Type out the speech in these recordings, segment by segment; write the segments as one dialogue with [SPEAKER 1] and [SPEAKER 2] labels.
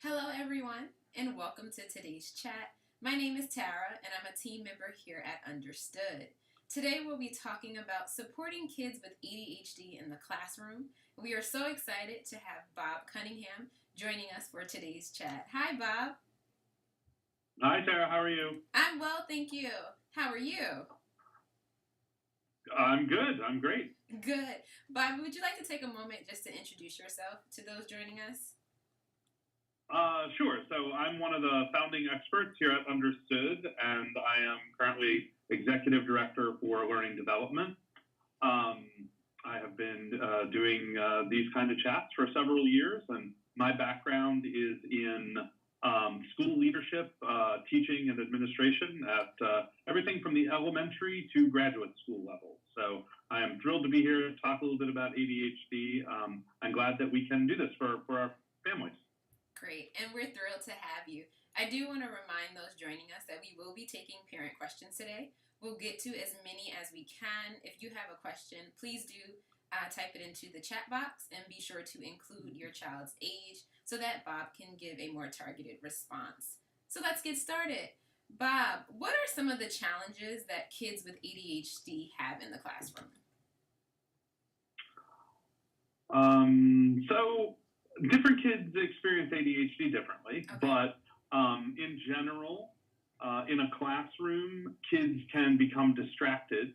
[SPEAKER 1] Hello, everyone, and welcome to today's chat. My name is Tara, and I'm a team member here at Understood. Today, we'll be talking about supporting kids with ADHD in the classroom. We are so excited to have Bob Cunningham joining us for today's chat. Hi, Bob.
[SPEAKER 2] Hi, Tara. How are you?
[SPEAKER 1] I'm well, thank you. How are you?
[SPEAKER 2] I'm good. I'm great.
[SPEAKER 1] Good. Bob, would you like to take a moment just to introduce yourself to those joining us?
[SPEAKER 2] Sure. So I'm one of the founding experts here at Understood, and I am currently executive director for learning development. I have been doing these kind of chats for several years, and my background is in school leadership, teaching, and administration at everything from the elementary to graduate school level. So I am thrilled to be here to talk a little bit about ADHD. I'm glad that we can do this for our families.
[SPEAKER 1] Great, and we're thrilled to have you. I do want to remind those joining us that we will be taking parent questions today. We'll get to as many as we can. If you have a question, please do type it into the chat box and be sure to include your child's age so that Bob can give a more targeted response. So let's get started. Bob, what are some of the challenges that kids with ADHD have in the classroom?
[SPEAKER 2] So different kids experience ADHD differently,
[SPEAKER 1] Okay.
[SPEAKER 2] but in general, in a classroom, kids can become distracted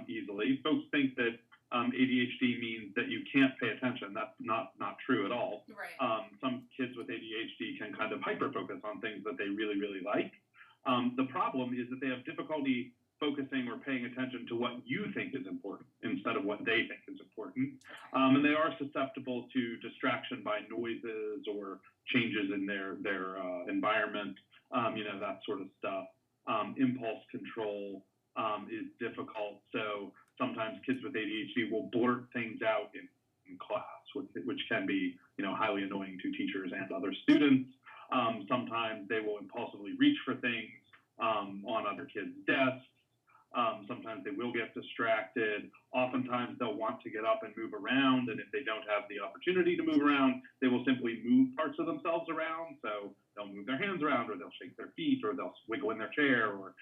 [SPEAKER 2] easily. Folks think that ADHD means that you can't pay attention. That's not true at all.
[SPEAKER 1] Right.
[SPEAKER 2] Some kids with ADHD can kind of hyper focus on things that they really like. The problem is that they have difficulty focusing or paying attention to what you think is important instead of what they think is important. And they are susceptible to distraction by noises or changes in their environment, that sort of stuff. Impulse control is difficult. So sometimes kids with ADHD will blurt things out in class, which can be, highly annoying to teachers and other students. Sometimes they will impulsively reach for things on other kids' desks. Sometimes they will get distracted. Oftentimes they'll want to get up and move around, and if they don't have the opportunity to move around, they will simply move parts of themselves around. So they'll move their hands around, or they'll shake their feet, or they'll wiggle in their chair, or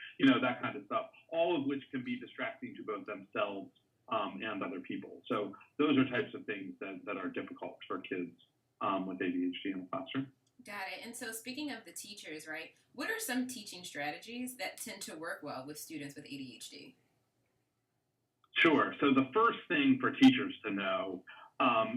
[SPEAKER 2] that kind of stuff. All of which can be distracting to both themselves and other people. So those are types of things that are difficult for kids with ADHD in the classroom.
[SPEAKER 1] Got it. And so, speaking of the teachers, right, what are some teaching strategies that tend to work well with students with ADHD?
[SPEAKER 2] Sure. So the first thing for teachers to know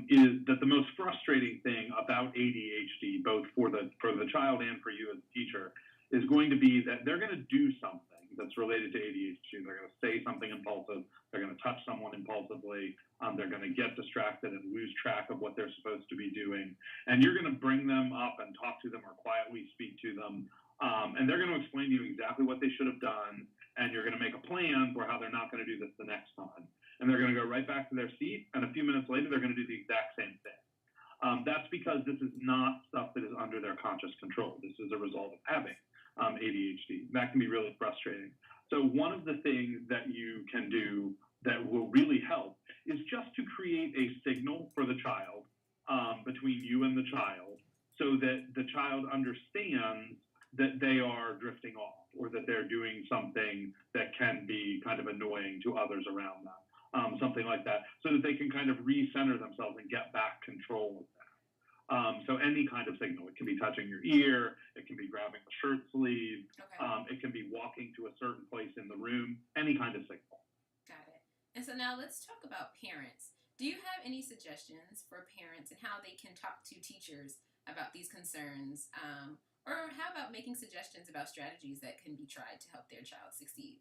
[SPEAKER 2] is that the most frustrating thing about ADHD, both for the child and for you as a teacher, is going to be that they're going to do something that's related to ADHD. They're going to say something impulsive. They're going to touch someone impulsively. They're going to get distracted and lose track of what they're supposed to be doing. And you're going to bring them up and talk to them or quietly speak to them. And they're going to explain to you exactly what they should have done. And you're going to make a plan for how they're not going to do this the next time. And they're going to go right back to their seat. And a few minutes later, they're going to do the exact same thing. That's because this is not stuff that is under their conscious control. This is a result of having ADHD. That can be really frustrating. So one of the things that you can do that will really help is just to create a signal for the child between you and the child so that the child understands that they are drifting off or that they're doing something that can be kind of annoying to others around them, something like that, so that they can kind of recenter themselves and get back control of that. So any kind of signal, it can be touching your ear, it can be grabbing the shirt sleeve, it can be walking to a certain place in the room, any kind of signal.
[SPEAKER 1] Got it. And so now let's talk about parents. Do you have any suggestions for parents and how they can talk to teachers about these concerns? Or how about making suggestions about strategies that can be tried to help their child succeed?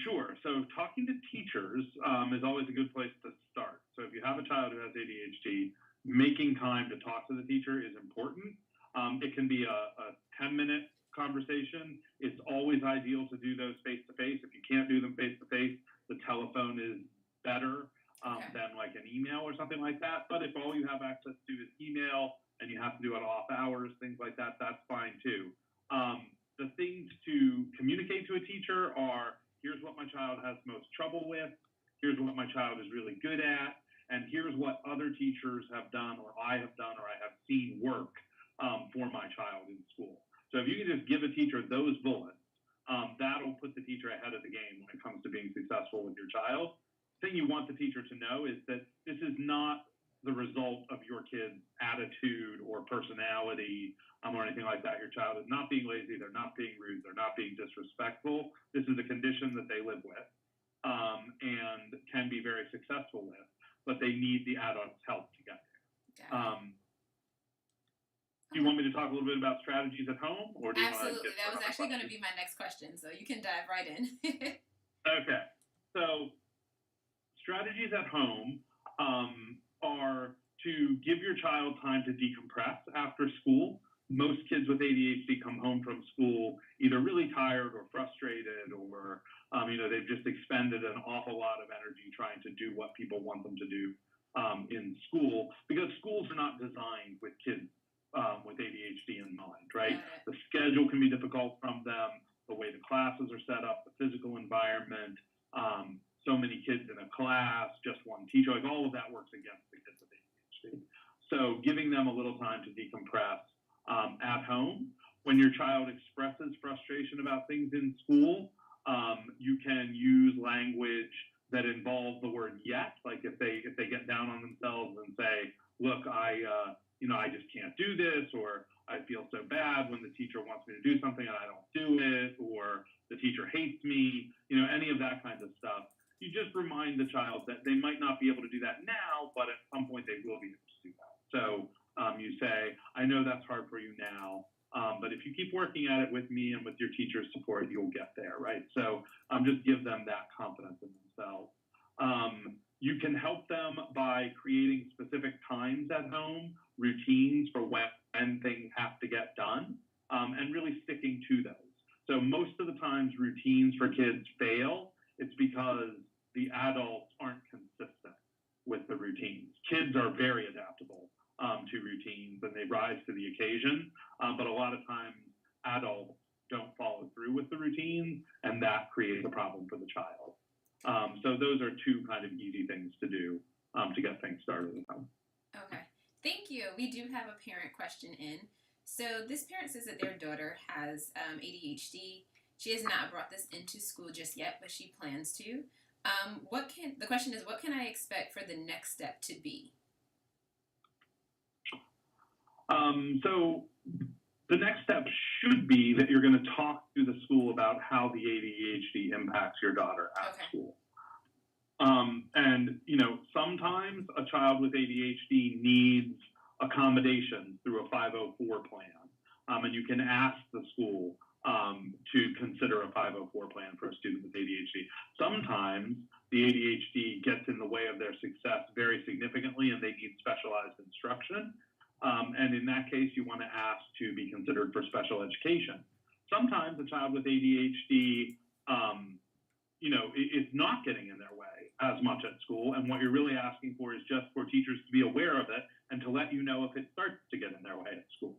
[SPEAKER 2] Sure. So talking to teachers is always a good place to start. So if you have a child who has ADHD, making time to talk to the teacher is important. It can be a 10-minute conversation. It's always ideal to do those face to face. If you can't do them face to face, the telephone is better than like an email or something like that. But if all you have access to is email and you have to do it off hours, things like that, that's fine too. The things to communicate to a teacher are, here's what my child has most trouble with, here's what my child is really good at, and here's what other teachers have done, or I have done, or I have seen work for my child in school. So if you can just give a teacher those bullets, that'll put the teacher ahead of the game when it comes to being successful with your child. The thing you want the teacher to know is that this is not the result of your kid's attitude or personality or anything like that. Your child is not being lazy, they're not being rude, they're not being disrespectful. This is a condition that they live with and can be very successful with, but they need the adult's help to get there. Do you want me to talk a little bit about strategies at home, or do you
[SPEAKER 1] Absolutely. That was actually going to be my next question, so you can dive right in.
[SPEAKER 2] Okay. So strategies at home are to give your child time to decompress after school. Most kids with ADHD come home from school either really tired or frustrated, or they've just expended an awful lot of energy trying to do what people want them to do in school, because schools are not designed with kids with ADHD in mind, right? The schedule can be difficult from them, the way the classes are set up, the physical environment, so many kids in a class, just one teacher, like all of that works against the kids with ADHD. So giving them a little time to decompress at home. When your child expresses frustration about things in school, you can use language that involves the word yet. Like if they get down on themselves and say, look, I just can't do this, or I feel so bad when the teacher wants me to do something and I don't do it, or the teacher hates me, any of that kind of stuff. You just remind the child that they might not be able to do that now, but at some point they will be able to do that. So you say, I know that's hard for you now, but if you keep working at it with me and with your teacher's support, you'll get there, right? So just give them that confidence in themselves. You can help them by creating specific times at home, routines for when things have to get done, and really sticking to those. So most of the times routines for kids fail. It's because the adults aren't consistent with the routines. Kids are very adaptable to routines, and they rise to the occasion, but a lot of times adults don't follow through with the routines, and that creates a problem for the child. So those are two kind of easy things to do to get things started at home.
[SPEAKER 1] Okay. Thank you. We do have a parent question in. So this parent says that their daughter has ADHD. She has not brought this into school just yet, but she plans to. The question is, what can I expect for the next step to be?
[SPEAKER 2] So the next step should be that you're going to talk to the school about how the ADHD impacts your daughter at school. And, sometimes a child with ADHD needs accommodation through a 504 plan. And you can ask the school to consider a 504 plan for a student with ADHD. Sometimes the ADHD gets in the way of their success very significantly and they need specialized instruction. And in that case, you want to ask to be considered for special education. Sometimes a child with ADHD, it's not getting in their way as much at school. And what you're really asking for is just for teachers to be aware of it and to let you know if it starts to get in their way at school.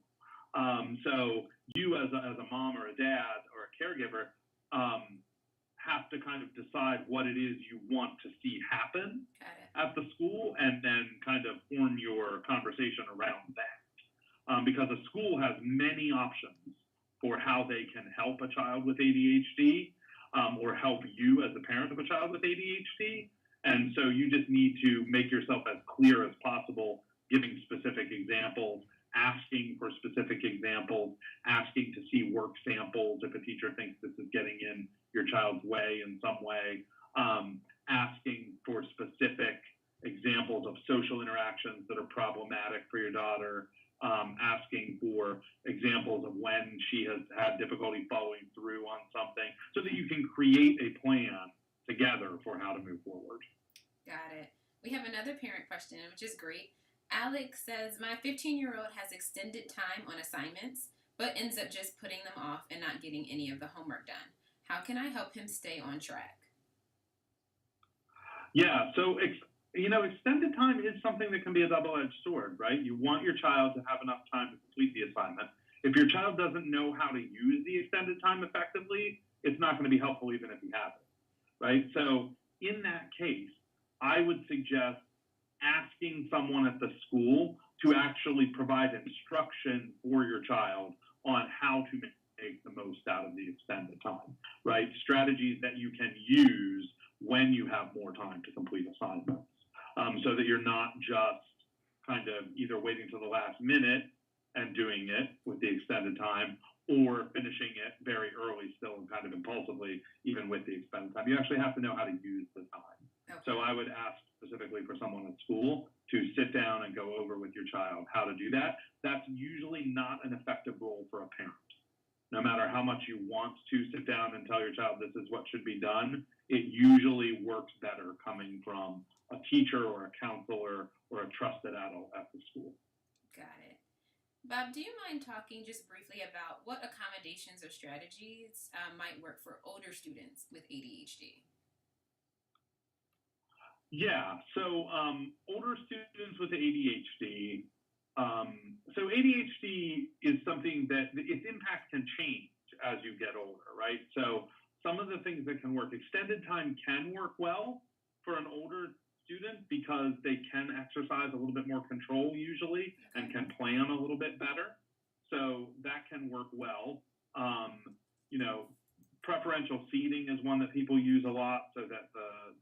[SPEAKER 2] So you as a mom or a dad or a caregiver have to kind of decide what it is you want to see happen at the school and then kind of form your conversation around that. Because a school has many options for how they can help a child with ADHD or help you as a parent of a child with ADHD. And so you just need to make yourself as clear as possible, giving specific examples, asking for specific examples, asking to see work samples if a teacher thinks this is getting in your child's way in some way, asking for specific examples of social interactions that are problematic for your daughter, asking for examples of when she has had difficulty following through on something so that you can create a plan together for how to move forward.
[SPEAKER 1] Got it. We have another parent question, which is great. Alex says, my 15-year-old has extended time on assignments, but ends up just putting them off and not getting any of the homework done. How can I help him stay on track?
[SPEAKER 2] Yeah, so extended time is something that can be a double-edged sword, right? You want your child to have enough time to complete the assignment. If your child doesn't know how to use the extended time effectively, it's not going to be helpful even if he has it, right? So in that case, I would suggest asking someone at the school to actually provide instruction for your child on how to make the most out of the extended time, right? Strategies that you can use when you have more time to complete assignments, so that you're not just kind of either waiting till the last minute and doing it with the extended time, or finishing it very early still and kind of impulsively, even with the extended time. You actually have to know how to use the time. Okay. So I would ask specifically for someone at school to sit down and go over with your child how to do that. That's usually not an effective role for a parent. No matter how much you want to sit down and tell your child this is what should be done, it usually works better coming from a teacher or a counselor or a trusted adult at the school.
[SPEAKER 1] Got it. Bob, do you mind talking just briefly about what accommodations or strategies might work for older students with ADHD?
[SPEAKER 2] Yeah, so older students with ADHD, so ADHD is something that its impact can change as you get older, right? So some of the things that can work, extended time can work well for an older student because they can exercise a little bit more control usually and can plan a little bit better. So that can work well. Preferential seating is one that people use a lot, so that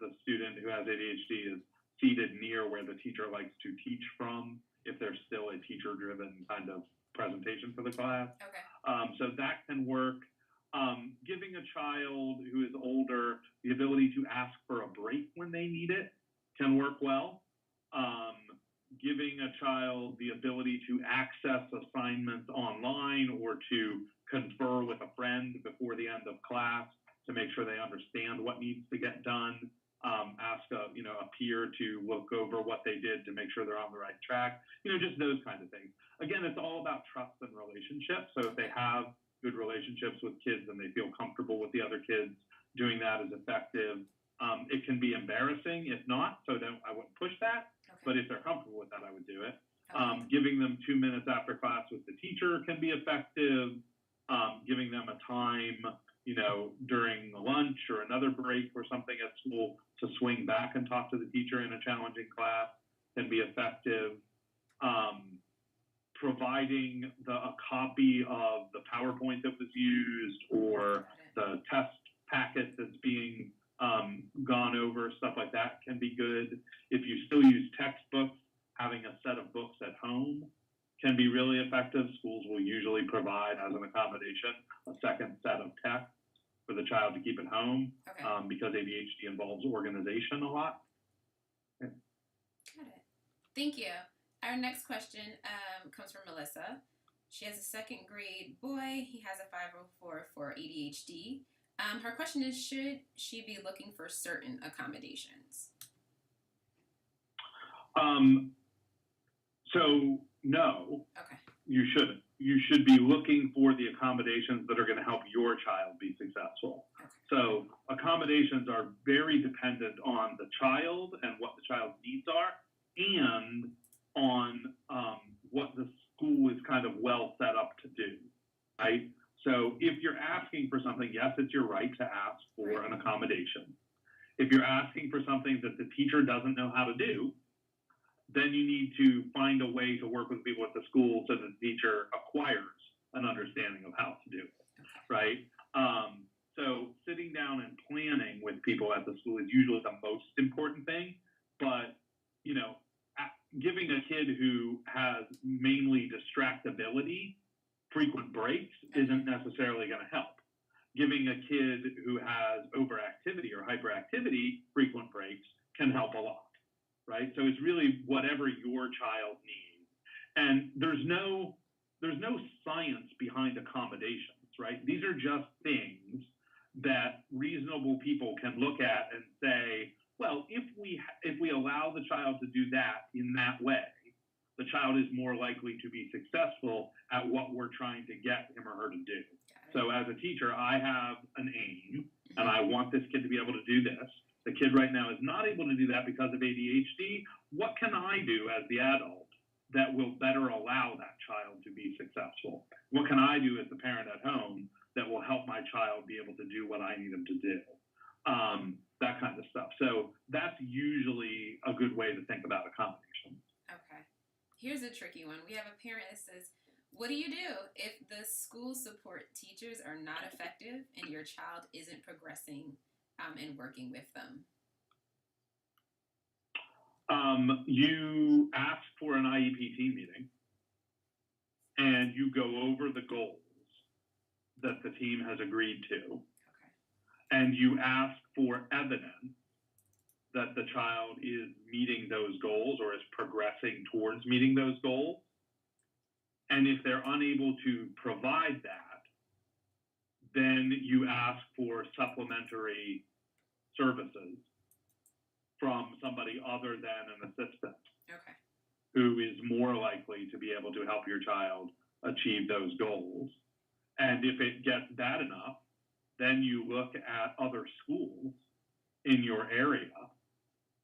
[SPEAKER 2] the student who has ADHD is seated near where the teacher likes to teach from, if there's still a teacher-driven kind of presentation for the class. Okay. So that can work. Giving a child who is older the ability to ask for a break when they need it can work well. Giving a child the ability to access assignments online or to confer with a friend before the end of class to make sure they understand what needs to get done. Ask a peer to look over what they did to make sure they're on the right track. Just those kinds of things. Again, it's all about trust and relationships. So if they have good relationships with kids and they feel comfortable with the other kids, doing that is effective. It can be embarrassing if not, so I wouldn't push that. Okay. But if they're comfortable with that, I would do it. Okay. Giving them 2 minutes after class with the teacher can be effective. Giving them a time, during lunch or another break or something at school to swing back and talk to the teacher in a challenging class can be effective. Providing a copy of the PowerPoint that was used or the test packet that's being gone over, stuff like that can be good. If you still use textbooks, having a set of books at home can be really effective. Schools will usually provide, as an accommodation, a second set of texts for the child to keep at home. Okay. Because ADHD involves organization a lot.
[SPEAKER 1] Got it. Thank you. Our next question comes from Melissa. She has a second grade boy. He has a 504 for ADHD. Her question is, should she be looking for certain accommodations?
[SPEAKER 2] So no.
[SPEAKER 1] Okay.
[SPEAKER 2] You shouldn't. You should be looking for the accommodations that are going to help your child be successful. Okay. So accommodations are very dependent on the child and what the child's needs are, and on what the school is kind of well set up to do, right? So if you're asking for something, yes, it's your right to ask for an accommodation. If you're asking for something that the teacher doesn't know how to do, then you need to find a way to work with people at the school so that the teacher acquires an understanding of how to do it, right? So sitting down and planning with people at the school is usually the most important thing, but, giving a kid who has mainly distractibility frequent breaks isn't necessarily going to help. Giving a kid who has overactivity or hyperactivity frequent breaks can help a lot, right? So it's really whatever your child needs. And there's no science behind accommodations, right? These are just things that reasonable people can look at and say, well, if we allow the child to do that in that way, the child is more likely to be successful at what we're trying to get him or her to do. So as a teacher, I have an aim, and I want this kid to be able to do this. The kid right now is not able to do that because of ADHD. What can I do as the adult that will better allow that child to be successful? What can I do as the parent at home that will help my child be able to do what I need them to do? that kind of stuff. So that's usually a good way to think about accommodations.
[SPEAKER 1] Okay. Here's a tricky one. We have a parent that says, what do you do if the school support teachers are not effective and your child isn't progressing and working with them?
[SPEAKER 2] You ask for an IEPT meeting and you go over the goals that the team has agreed to.
[SPEAKER 1] Okay.
[SPEAKER 2] And you ask for evidence that the child is meeting those goals or is progressing towards meeting those goals. And if they're unable to provide that, then you ask for supplementary services from somebody other than an assistant.
[SPEAKER 1] Okay.
[SPEAKER 2] Who is more likely to be able to help your child achieve those goals. And if it gets bad enough, then you look at other schools in your area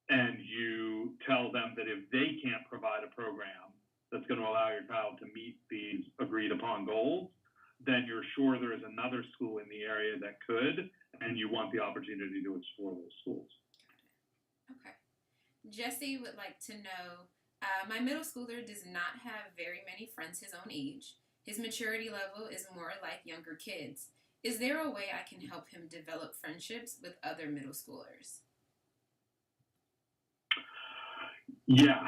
[SPEAKER 2] and you tell them that if they can't provide a program that's going to allow your child to meet these agreed upon goals, then you're sure there is another school in the area that could, and you want the opportunity to explore those schools.
[SPEAKER 1] Okay. Jesse would like to know, my middle schooler does not have very many friends his own age. His maturity level is more like younger kids. Is there a way I can help him develop friendships with other middle schoolers?
[SPEAKER 2] Yes.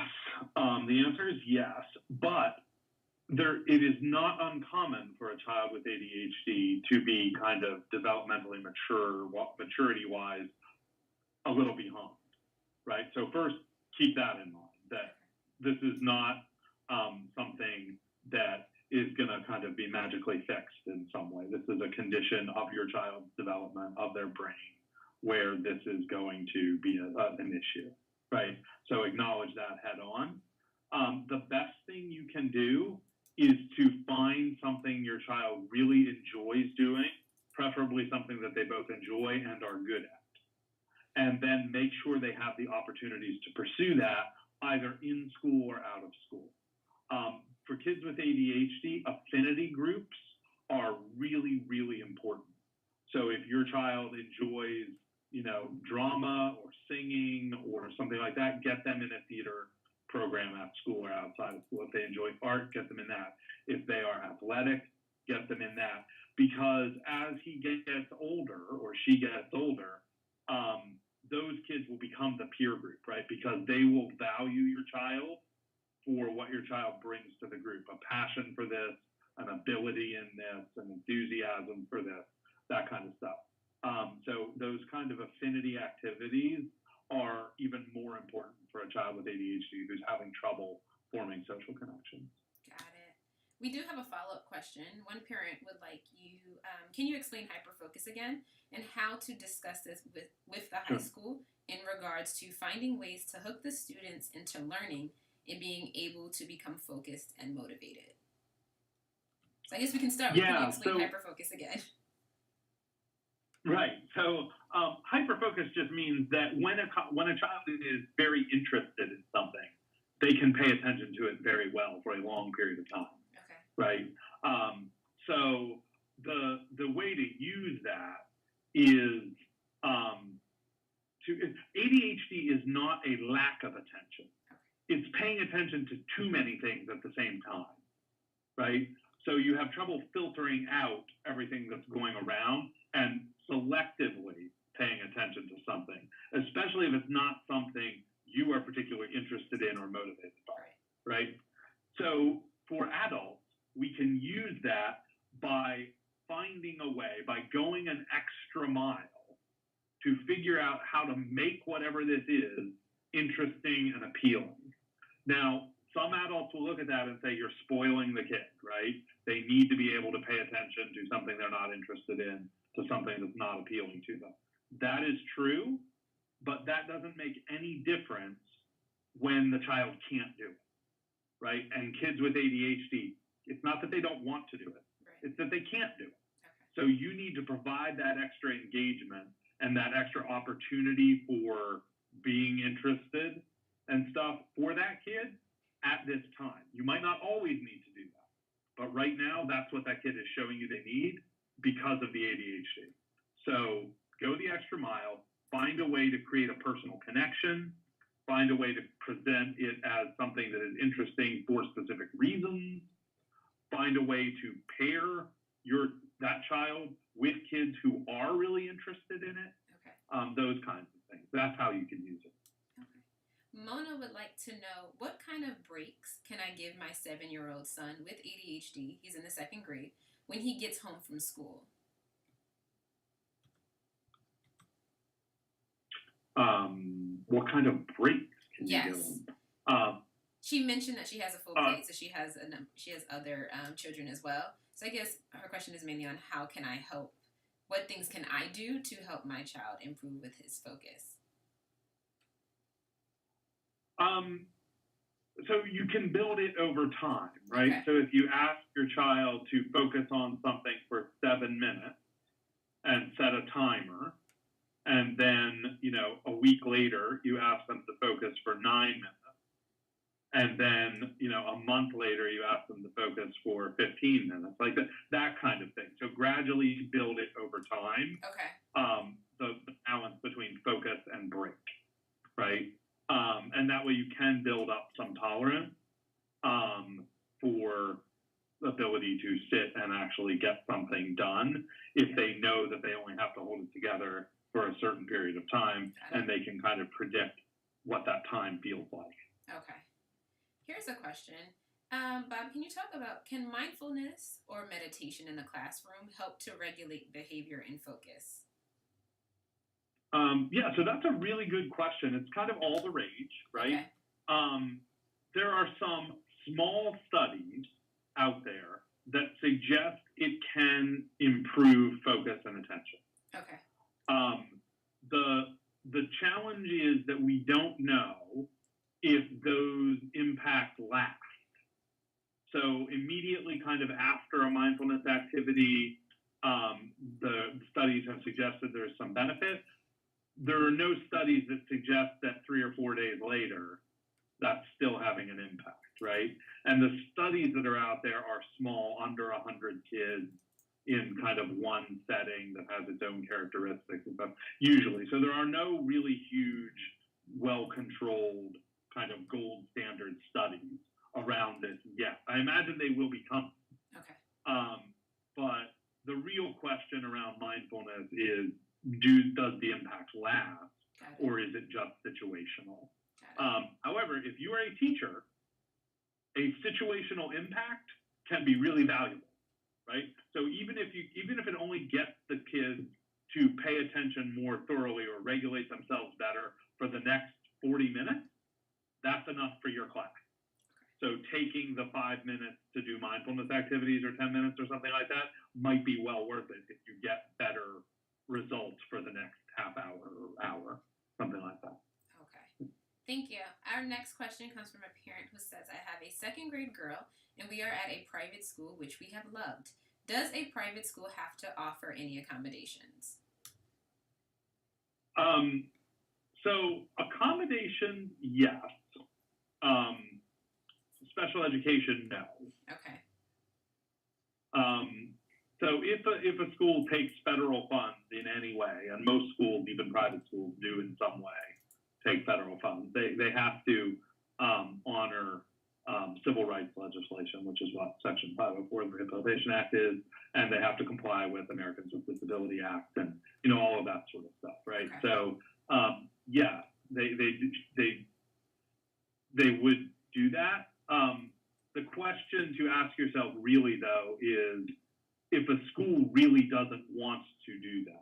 [SPEAKER 2] The answer is yes, but it is not uncommon for a child with ADHD to be kind of developmentally mature, maturity-wise, a little behind, right? So first, keep that in mind, that this is not something that is going to kind of be magically fixed in some way. This is a condition of your child's development, of their brain, where this is going to be an issue, right? So acknowledge that head on. The best thing you can do is to find something your child really enjoys doing, preferably something that they both enjoy and are good at. And then make sure they have the opportunities to pursue that either in school or out of school. For kids with ADHD, affinity groups are really, really important. So if your child enjoys, drama or singing or something like that, get them in a theater program at school or outside of school. If they enjoy art, get them in that. If they are athletic, get them in that. Because as he gets older or she gets older, those kids will become the peer group, right? Because they will value your child for what your child brings to the group, a passion for this, an ability in this, an enthusiasm for this, that kind of stuff. So those kind of affinity activities are even more important for a child with ADHD who's having trouble forming social connections.
[SPEAKER 1] Got it. We do have a follow-up question. One parent would like you, can you explain hyperfocus again and how to discuss this with the high school in regards to finding ways to hook the students into learning and being able to become focused and motivated? So I guess we can start with, can you explain hyperfocus again?
[SPEAKER 2] Right. So hyperfocus just means that when a child is very interested in something, they can pay attention to it very well for a long period of time.
[SPEAKER 1] Okay.
[SPEAKER 2] Right. So the way to use that is ADHD is not a lack of attention. Okay. It's paying attention to too many things at the same time. Right. So you have trouble filtering out everything that's going around and selectively paying attention to something, especially if it's not something you are particularly interested in or motivated by, right? So for adults, we can use that by finding a way, by going an extra mile to figure out how to make whatever this is interesting and appealing. Now, some adults will look at that and say, you're spoiling the kid, right? They need to be able to pay attention to something they're not interested in, to something that's not appealing to them. That is true, but that doesn't make any difference when the child can't do it, right? And kids with ADHD, it's not that they don't want to do it, right. It's that they can't do it. Okay. So you need to provide that extra engagement and that extra opportunity for being interested and stuff for that kid at this time. You might not always need to do that, but right now that's what that kid is showing you they need because of the ADHD. So go the extra mile, find find a way to create a personal connection, find a way to present it as something that is interesting for specific reasons, find a way to pair that child with kids who are really interested in it.
[SPEAKER 1] Okay.
[SPEAKER 2] Those kinds of things. That's how you can use it.
[SPEAKER 1] Okay. Mona would like to know, what kind of breaks can I give my 7-year-old son with ADHD, he's in the 2nd grade, when he gets home from school?
[SPEAKER 2] What kind of breaks can you give them?
[SPEAKER 1] She mentioned that she has a full plate, so she has other children as well. So I guess her question is mainly on how can I help? What things can I do to help my child improve with his focus?
[SPEAKER 2] So you can build it over time, right?
[SPEAKER 1] Okay.
[SPEAKER 2] So if you ask your child to focus on something for 7 minutes and set a timer, and then, a week later, you ask them to focus for 9 minutes. And then, a month later, you ask them to focus for 15 minutes, like that kind of thing. So gradually build it over time.
[SPEAKER 1] Okay.
[SPEAKER 2] The balance between focus and break, right? And that way you can build up some tolerance for the ability to sit and actually get something done if they know that they only have to hold it together for a certain period of time, and they can kind of predict what that time feels like.
[SPEAKER 1] Okay. Here's a question. Bob, can you talk about, can mindfulness or meditation in the classroom help to regulate behavior and focus?
[SPEAKER 2] Yeah, so that's a really good question. It's kind of all the rage, right?
[SPEAKER 1] Okay.
[SPEAKER 2] There are some small studies out there that suggest it can improve focus and attention.
[SPEAKER 1] Okay.
[SPEAKER 2] The challenge is that we don't know if those impacts last. So immediately kind of after a mindfulness activity, the studies have suggested there's some benefit. There are no studies that suggest that 3 or 4 days later, that's still having an impact, right? And the studies that are out there are small, under 100 kids in kind of one setting that has its own characteristics and stuff, usually. So there are no really huge, well-controlled kind of gold standard studies around this yet. I imagine they will be coming.
[SPEAKER 1] Okay.
[SPEAKER 2] But the real question around mindfulness is, does the impact last, or is it just situational? However, if you are a teacher, a situational impact can be really valuable, right? So even if it only gets the kids to pay attention more thoroughly or regulate themselves better for the next 40 minutes, that's enough for your class. So taking the 5 minutes to do mindfulness activities or 10 minutes or something like that might be well worth it if you get better results for the next half hour or hour, something like that.
[SPEAKER 1] Okay. Thank you. Our next question comes from a parent who says, I have a 2nd grade girl and we are at a private school, which we have loved. Does a private school have to offer any accommodations?
[SPEAKER 2] So accommodations, yes. Special education, no.
[SPEAKER 1] Okay.
[SPEAKER 2] So if a school takes federal funds in any way, and most schools, even private schools, do in some way take federal funds, they have to honor civil rights legislation, which is what Section 504 of the Rehabilitation Act is, and they have to comply with Americans with Disability Act and all of that sort of stuff, right?
[SPEAKER 1] Okay.
[SPEAKER 2] So yeah, they would do that. The question to ask yourself really, though, is if a school really doesn't want to do that,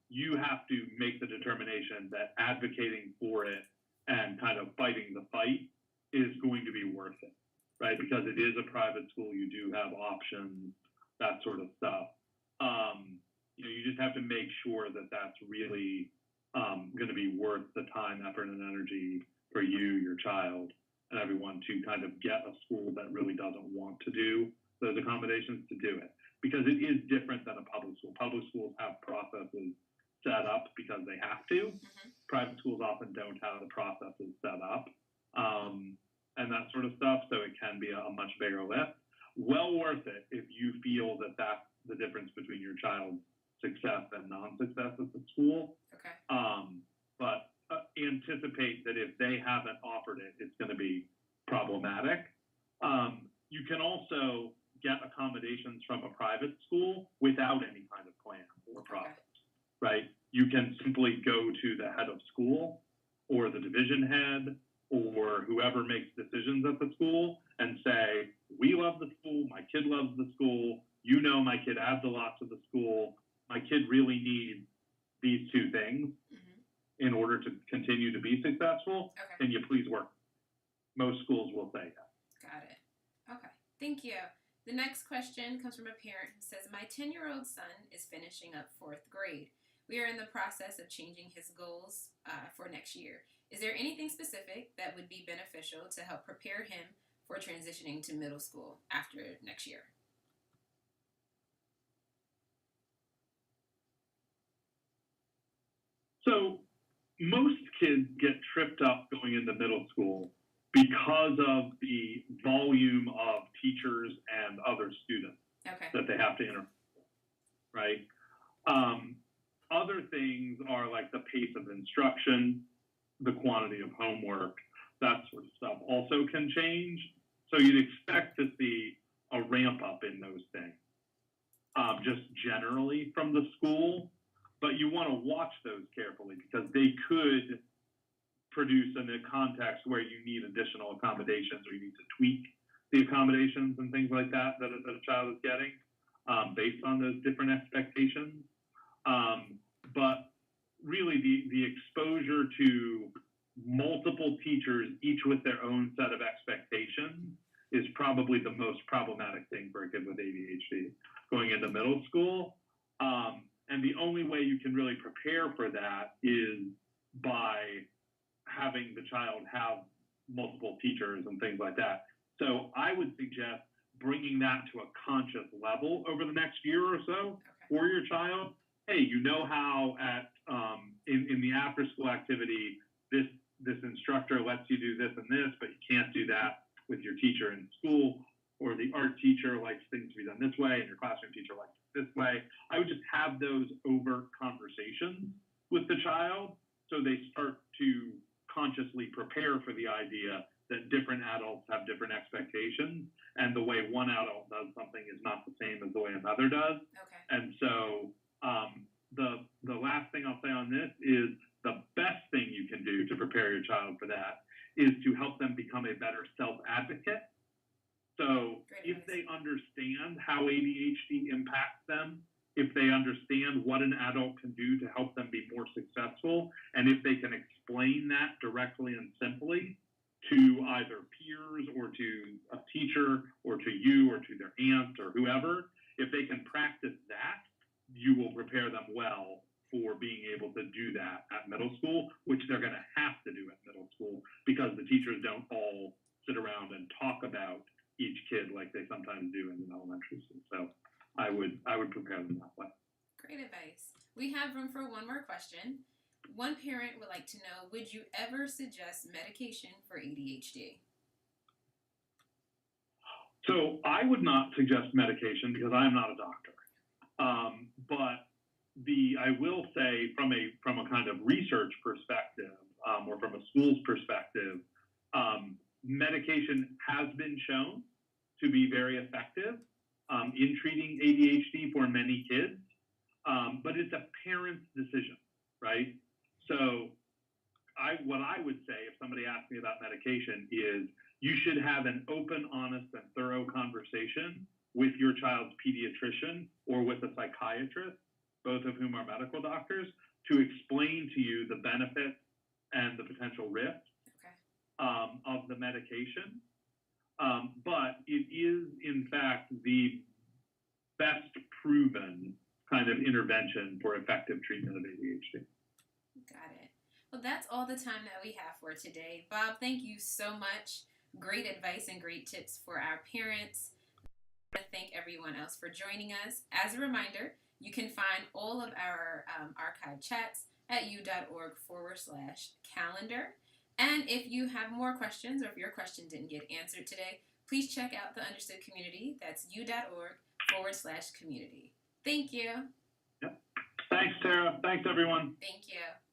[SPEAKER 2] you have to make the determination that advocating for it and kind of fighting the fight is going to be worth it, right? Because it is a private school, you do have options, that sort of stuff. You just have to make sure that that's really going to be worth the time, effort, and energy for you, your child, and everyone to kind of get a school that really doesn't want to do those accommodations to do it. Because it is different than a public school. Public schools have processes set up because they have to.
[SPEAKER 1] Mm-hmm.
[SPEAKER 2] Private schools often don't have the processes set up and that sort of stuff, so it can be a much bigger lift. Well worth it if you feel that that's the difference between your child's success and non-success at the school.
[SPEAKER 1] Okay.
[SPEAKER 2] But anticipate that if they haven't offered it, it's going to be problematic. You can also get accommodations from a private school without any kind of plan or process, right? You can simply go to the head of school or the division head or whoever makes decisions at the school and say, we love the school, my kid loves the school, you know my kid adds a lot to the school, my kid really needs these two things in order to continue to be successful, can you please work? Most schools will say yes.
[SPEAKER 1] Got it. Okay, thank you. The next question comes from a parent who says, my 10-year-old son is finishing up 4th grade. We are in the process of changing his goals for next year. Is there anything specific that would be beneficial to help prepare him for transitioning to middle school after next year?
[SPEAKER 2] So most kids get tripped up going into middle school because of the volume of teachers and other students that they have to interact with, right? Other things are like the pace of instruction, the quantity of homework, that sort of stuff also can change. So you'd expect to see a ramp up in those things, just generally from the school. But you want to watch those carefully because they could produce in a context where you need additional accommodations or you need to tweak the accommodations and things like that that a child is getting based on those different expectations. But really the exposure to multiple teachers, each with their own set of expectations, is probably the most problematic thing for a kid with ADHD going into middle school. And the only way you can really prepare for that is by having the child have multiple teachers and things like that. So I would suggest bringing that to a conscious level over the next year or so for your child. Hey, you know how at in the after school activity, this instructor lets you do this and this, but you can't do that with your teacher in school, or the art teacher likes things to be done this way and your classroom teacher likes it this way. I would just have those overt conversations with the child so they start to consciously prepare for the idea that different adults have different expectations, and the way one adult does something is not the same as the way another does. And so the last thing I'll say on this is the best thing you can do to prepare your child for that is to help them become a better self-advocate. So if they understand how ADHD impacts them, if they understand what an adult can do to help them be more successful, and if they can explain that directly and simply to either peers or to a teacher or to you or to their aunt or whoever, if they can practice that, you will prepare them well for being able to do that at middle school, which they're going to have to do at middle school because the teachers don't all sit around and talk about each kid like they sometimes do in elementary school. So I would prepare them that way.
[SPEAKER 1] Great advice. We have room for one more question. One parent would like to know, would you ever suggest medication for ADHD?
[SPEAKER 2] So I would not suggest medication because I am not a doctor. But I will say from a kind of research perspective or from a school's perspective, medication has been shown to be very effective in treating ADHD for many kids, but it's a parent's decision, right? So what I would say if somebody asked me about medication is you should have an open, honest, and thorough conversation with your child's pediatrician or with a psychiatrist, both of whom are medical doctors, to explain to you the benefits and the potential risks of the medication. But it is, in fact, the best proven kind of intervention for effective treatment of ADHD.
[SPEAKER 1] Got it. Well, that's all the time that we have for today. Bob, thank you so much. Great advice and great tips for our parents. I want to thank everyone else for joining us. As a reminder, you can find all of our archived chats at u.org/calendar. And if you have more questions or if your question didn't get answered today, please check out the Understood Community. That's u.org/community. Thank you.
[SPEAKER 2] Yep. Thanks, Tara. Thanks, everyone.
[SPEAKER 1] Thank you.